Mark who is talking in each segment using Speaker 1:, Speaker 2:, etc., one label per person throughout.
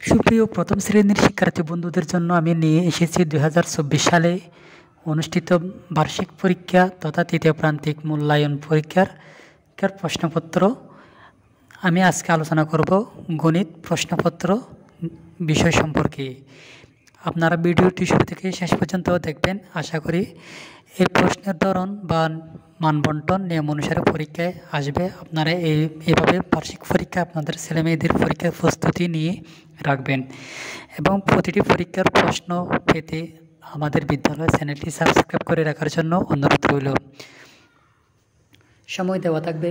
Speaker 1: সুপ্রিয় প্রথম শ্রেণীর শিক্ষার্থী বন্ধুদের জন্য আমি নিয়ে এসেছি 2024 সালে অনুষ্ঠিত বার্ষিক পরীক্ষা তথা তৃতীয় প্রান্তিক মূল্যায়ন পরীক্ষার প্রশ্নপত্র। আমি আজকে আলোচনা করব গণিত প্রশ্নপত্র বিষয় সম্পর্কে। আপনারা ভিডিওটি শুরু থেকে শেষ পর্যন্ত দেখবেন। আশা করি এই প্রশ্নের ধরন বা মানবন্টন নিয়ম অনুসারে পরীক্ষায় আসবে। আপনারা এইভাবে বার্ষিক পরীক্ষা আপনাদের ছেলেমেয়েদের পরীক্ষার প্রস্তুতি নিয়ে রাখবেন এবং প্রতিটি পরীক্ষার প্রশ্ন পেতে আমাদের বিদ্যালয় চ্যানেলটি সাবস্ক্রাইব করে রাখার জন্য অনুরোধ রইল। সময় দেওয়া থাকবে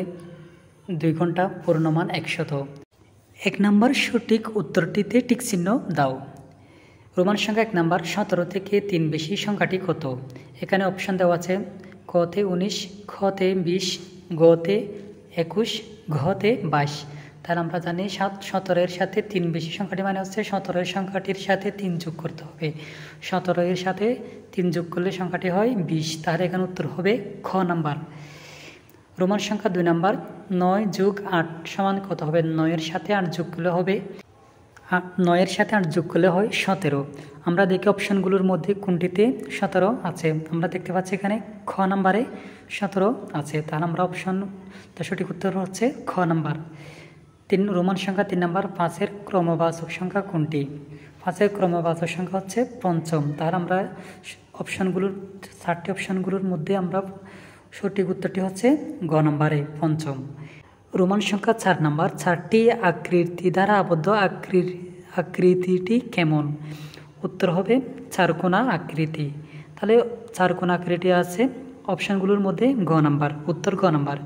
Speaker 1: 2 ঘন্টা, পূর্ণমান 100। 1 নম্বর সঠিক উত্তরটিতে টিক চিহ্ন দাও। রোমান সংখ্যা 1 নম্বর 17 থেকে 3 বেশি সংখ্যাটি কত? এখানে অপশন দেওয়া আছে কতে 19, খতে 20, গতে 21, ঘতে 22। তাহলে আমরা জানি 17 সাথে 3 বেশি সংখ্যাটি মানে হচ্ছে 17 সংখ্যাটির সাথে 3 যোগ করতে হবে। 17 সাথে 3 যোগ করলে সংখ্যাটি হয় 20। তাহলে এখানে উত্তর হবে খ নাম্বার। রোমান সংখ্যা 2 নাম্বার 9 যোগ 8 সমান কত হবে? 9 সাথে 8 যোগ করলে হবে 9 সাথে 8 যোগ করলে হয় 17। আমরা দেখি অপশনগুলোর মধ্যে কোনটিতে 17 আছে। আমরা দেখতে পাচ্ছি এখানে খ নাম্বারে 17 আছে। তাহলে আমরা অপশন সঠিক উত্তর হচ্ছে খ নাম্বার। রোমান সংখ্যা 3 নাম্বার 5-এর ক্রমবাচক সংখ্যা কোনটি? 5-এর ক্রমবাচক সংখ্যা হচ্ছে পঞ্চম। তাহলে আমরা অপশনগুলোর 4টি অপশনগুলোর মধ্যে আমরা সঠিক উত্তরটি হচ্ছে গ নাম্বারে পঞ্চম। রোমান সংখ্যা 4 নাম্বার 4টি আকৃতি দ্বারা আবদ্ধ আকৃতিটি কেমন? উত্তর হবে চারকোনা আকৃতি। তাহলে চারকোনা আকৃতি আছে অপশনগুলোর মধ্যে গ নাম্বার, উত্তর গ নাম্বার।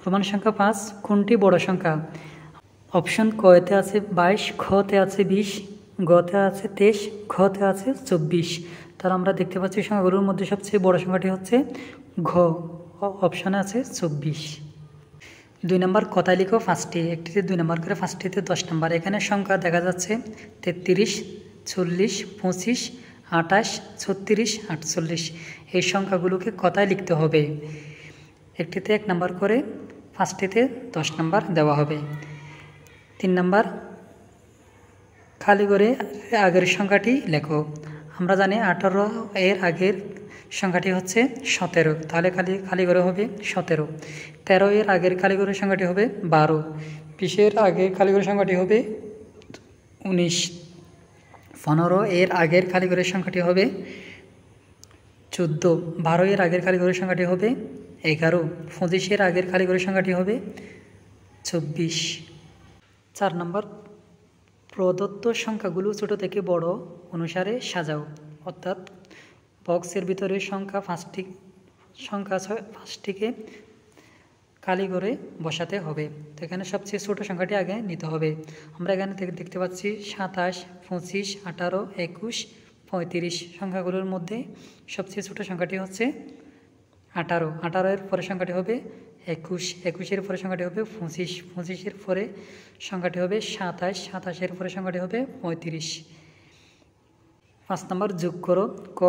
Speaker 1: রোমান সংখ্যা 5 কোনটি বড় সংখ্যা? অপশন কতে আছে 22, খতে আছে 20, গতে আছে 23, ঘতে আছে 24। তাহলে আমরা দেখতে পাচ্ছি সংখ্যাগুলোর মধ্যে সবচেয়ে বড় সংখ্যাটি হচ্ছে ঘ, অপশানে আছে 24। 2 নম্বর কথায় লিখো 5টি, একটিতে 2 নম্বর করে 5টিতে 10 নম্বর। এখানে সংখ্যা দেখা যাচ্ছে 33, 40, 25, 28, 36, 48। এই সংখ্যাগুলোকে কথায় লিখতে হবে। একটিতে 1 নম্বর করে, 5টিতে 10 নম্বর দেওয়া হবে। 3 নম্বর খালি করে আগের সংখ্যাটি লেখো। আমরা জানি 18 এর আগের সংখ্যাটি হচ্ছে 17। তাহলে খালি করে হবে 17। 13 এর আগের খালি করে সংখ্যাটি হবে 12। 20 এর আগের খালি করে সংখ্যাটি হবে 19। 15 এর আগের খালি করে সংখ্যাটি হবে 14। 12 এর আগের খালি করে সংখ্যাটি হবে 11। 25 এর আগের খালি করে সংখ্যাটি হবে 24। 4 নম্বর প্রদত্ত সংখ্যাগুলো ছোট থেকে বড় অনুসারে সাজাও। অর্থাৎ বক্সের ভিতরে সংখ্যা 5টিকে কালি করে বসাতে হবে। তো এখানে সবচেয়ে ছোট সংখ্যাটি আগে নিতে হবে। আমরা এখানে থেকে দেখতে পাচ্ছি 27, 25, 18, 21, 35। সংখ্যাগুলোর মধ্যে সবচেয়ে ছোট সংখ্যাটি হচ্ছে 18। 18 এর পরে সংখ্যাটি হবে 21। 21 এর পরে সংখ্যাটি হবে 25। 25 এর পরে সংখ্যাটি হবে 27। 27 এর পরে সংখ্যাটি হবে 35। 5 নম্বর যোগ করো। ক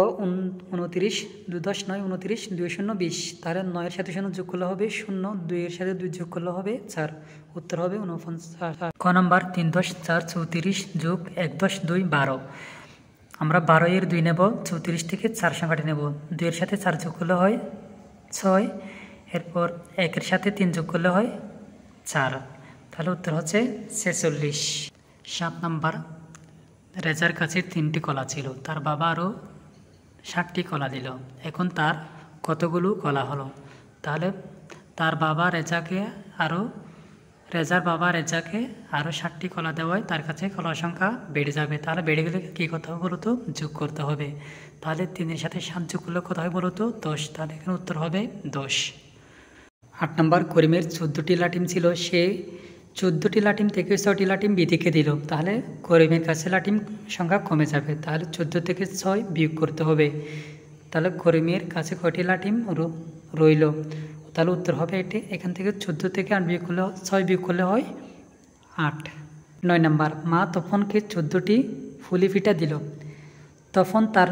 Speaker 1: 29, 2 10 9 29, 2 0 20। তাহলে 9 এর সাথে 0 যোগ করলে হবে 0, 2 এর সাথে 2 যোগ করলে হবে 4। উত্তর হবে 49। ক নম্বর 3 10 4 34 যোগ 1 10 2 12। আমরা 12 এর 2 নেব, 34 থেকে 4 সংখ্যাটি নেব। 2 এর সাথে 4 যোগ করলে হয় 6। এরপর 1 এর সাথে 3 যোগ করলে হয় 4। তাহলে উত্তর হচ্ছে 46। 7 নম্বর রেজার কাছে 3টি কলা ছিল, তার বাবা আরও 60টি কলা দিল। এখন তার কতগুলো কলা হলো? তাহলে রেজার বাবা রেজাকে আরও 60টি কলা দেওয়ায় তার কাছে কলার সংখ্যা বেড়ে যাবে। তাহলে বেড়ে গেলে কী করতে হবে বলো তো? যোগ করতে হবে। তাহলে 3 এর সাথে 7 যোগ করলে কত হয় বলো তো? 10। তাহলে এখানে উত্তর হবে 10। 8 নম্বর করিমের 14টি লাটিম ছিল, সে 14টি লাটিম থেকে 6টি লাটিম বিধিকে দিল। তাহলে করিমের কাছে লাটিম সংখ্যা কমে যাবে। তাহলে 14 থেকে 6 বিয়োগ করতে হবে। তাহলে করিমের কাছে কয়টি লাটিম রইল? তাহলে উত্তর হবে এটি। এখান থেকে 14 থেকে 8 বিয়োগ করলে 6 বিয়োগ করলে হয় 8। 9 নম্বর মা তপনকে 14টি ফুলি পিঠা দিল। তখন তার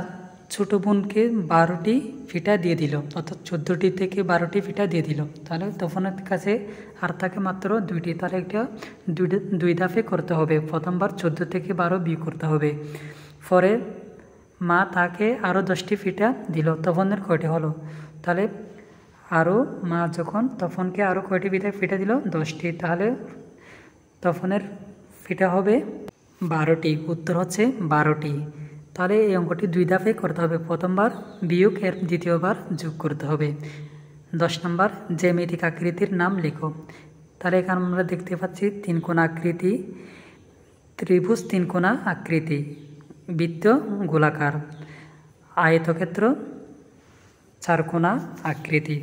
Speaker 1: ছোটো বোনকে 12টি ফিতা দিয়ে দিল, অর্থাৎ 14টি থেকে 12টি ফিতা দিয়ে দিল। তাহলে তফনের কাছে আর থাকে মাত্র 2টি। তাহলে এটা দুই ধাপে করতে হবে। প্রথমবার 14 থেকে 12 বিয়োগ করতে হবে। পরে মা তাকে আরও 10টি ফিতা দিল, তফনের কয়টি হলো? তাহলে আরও মা যখন তফনকে আরও কয়টি ফিতা দিল? 10টি। তাহলে তফনের ফিতা হবে 12টি। উত্তর হচ্ছে 12টি। তাহলে এই অঙ্কটি দুই ধাপে করতে হবে। প্রথমবার বিয়োগ, এর দ্বিতীয়বার যোগ করতে হবে। 10 নম্বর, জ্যামিতিক আকৃতির নাম লেখো। তাহলে এখানে আমরা দেখতে পাচ্ছি তিনকোণা আকৃতি, ত্রিভুজ তিনকোণা আকৃতি, বৃত্ত গোলাকার, আয়তক্ষেত্র চারকোণা আকৃতি।